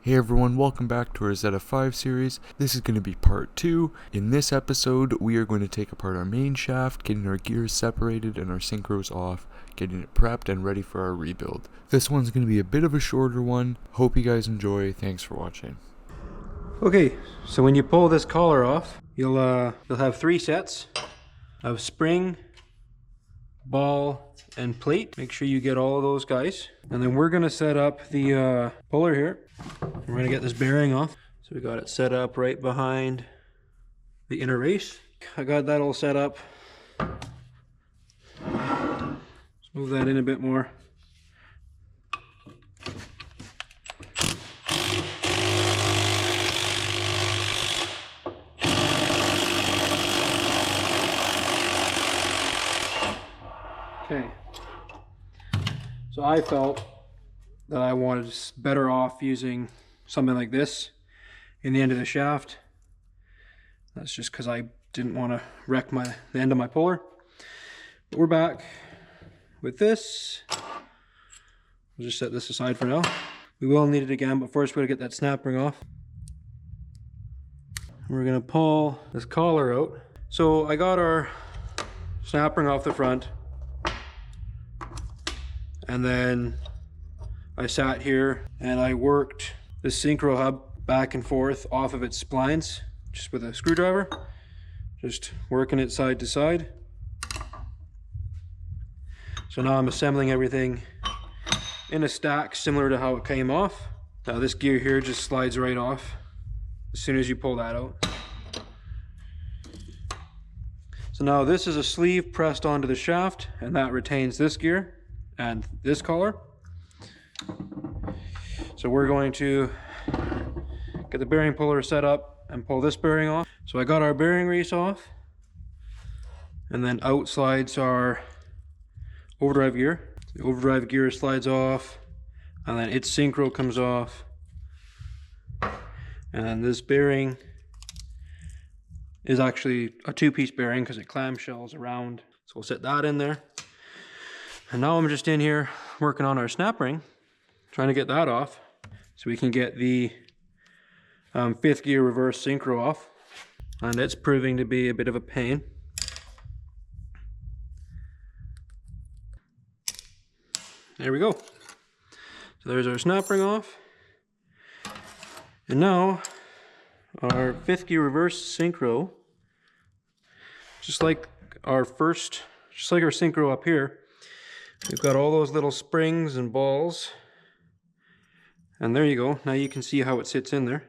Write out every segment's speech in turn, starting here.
Hey everyone, welcome back to our ZF5 series. This is going to be part 2. In this episode, we are going to take apart our main shaft, getting our gears separated and our synchros off, getting it prepped and ready for our rebuild. This one's going to be a bit of a shorter one. Hope you guys enjoy. Thanks for watching. Okay, so when you pull this collar off, you'll have 3 sets of spring, ball, and plate. Make sure you get all of those guys. And then we're going to set up the puller here. We're going to get this bearing off. So we got it set up right behind the inner race. I got that all set up. Let's move that in a bit more. Okay, so I felt that I wanted better off using something like this in the end of the shaft. That's just because I didn't want to wreck the end of my puller. But we're back with this. We'll just set this aside for now. We will need it again, but first we're going to get that snap ring off. We're going to pull this collar out. So I got our snap ring off the front. And then I sat here and I worked the synchro hub back and forth off of its splines, just with a screwdriver, just working it side to side. So now I'm assembling everything in a stack similar to how it came off. Now this gear here just slides right off as soon as you pull that out. So now this is a sleeve pressed onto the shaft, and that retains this gear and this collar. So we're going to get the bearing puller set up and pull this bearing off. So I got our bearing race off, and then out slides our overdrive gear. The overdrive gear slides off, and then its synchro comes off, and then this bearing is actually a 2-piece bearing because it clamshells around. So we'll set that in there. And now I'm just in here working on our snap ring, trying to get that off so we can get the 5th gear reverse synchro off. And it's proving to be a bit of a pain. There we go. So there's our snap ring off. And now our 5th gear reverse synchro, just like our synchro up here, we've got all those little springs and balls, and there you go. Now you can see how it sits in there.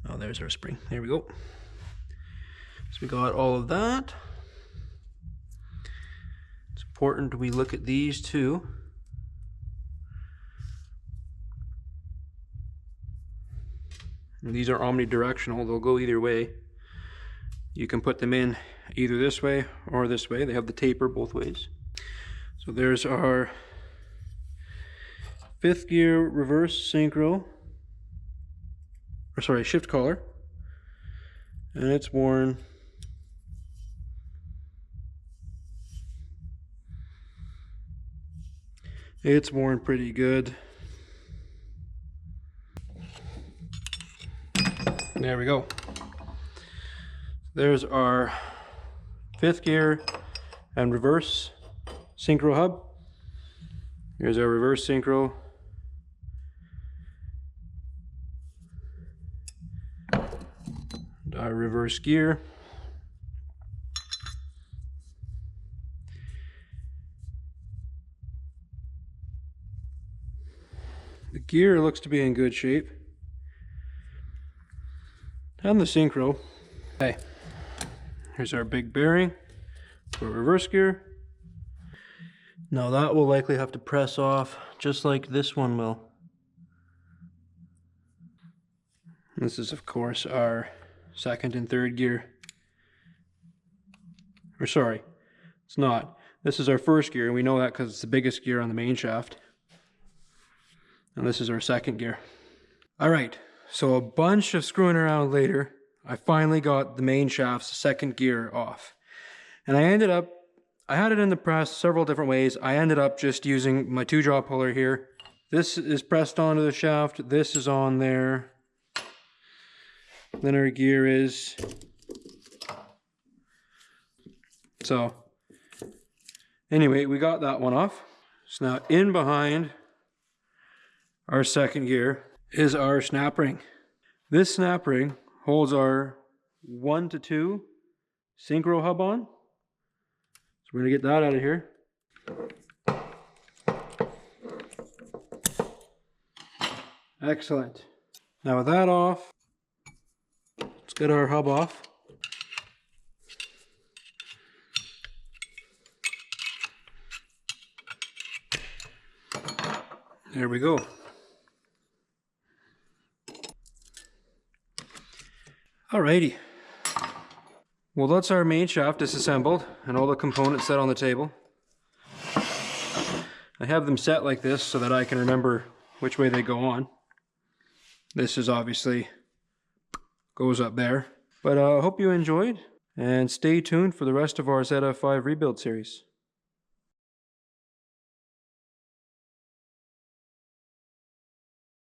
Oh, there's our spring. There we go. So we got all of that. Important we look at these two. And these are omnidirectional, they'll go either way. You can put them in either this way or this way. They have the taper both ways. So there's our 5th gear reverse synchro, or sorry, shift collar, and it's worn. It's worn pretty good. There we go. There's our 5th gear and reverse synchro hub. Here's our reverse synchro. And our reverse gear. The gear looks to be in good shape. And the synchro. Okay. Here's our big bearing for reverse gear. Now that will likely have to press off just like this one will. This is of course our 2nd and 3rd gear. Or sorry, it's not. This is our 1st gear, and we know that because it's the biggest gear on the main shaft. And this is our 2nd gear. All right, So a bunch of screwing around later, I finally got the main shaft's second gear off. And I had it in the press several different ways. I ended up just using my 2-jaw puller here. This is pressed onto the shaft. This is on there. Then our gear is. So anyway, we got that one off. So now in behind our second gear is our snap ring. This snap ring holds our 1 to 2 synchro hub on. So we're gonna get that out of here. Excellent. Now with that off, let's get our hub off. There we go. Alrighty. Well, that's our main shaft disassembled and all the components set on the table. I have them set like this so that I can remember which way they go on. This is obviously goes up there. But I hope you enjoyed and stay tuned for the rest of our ZF5 rebuild series.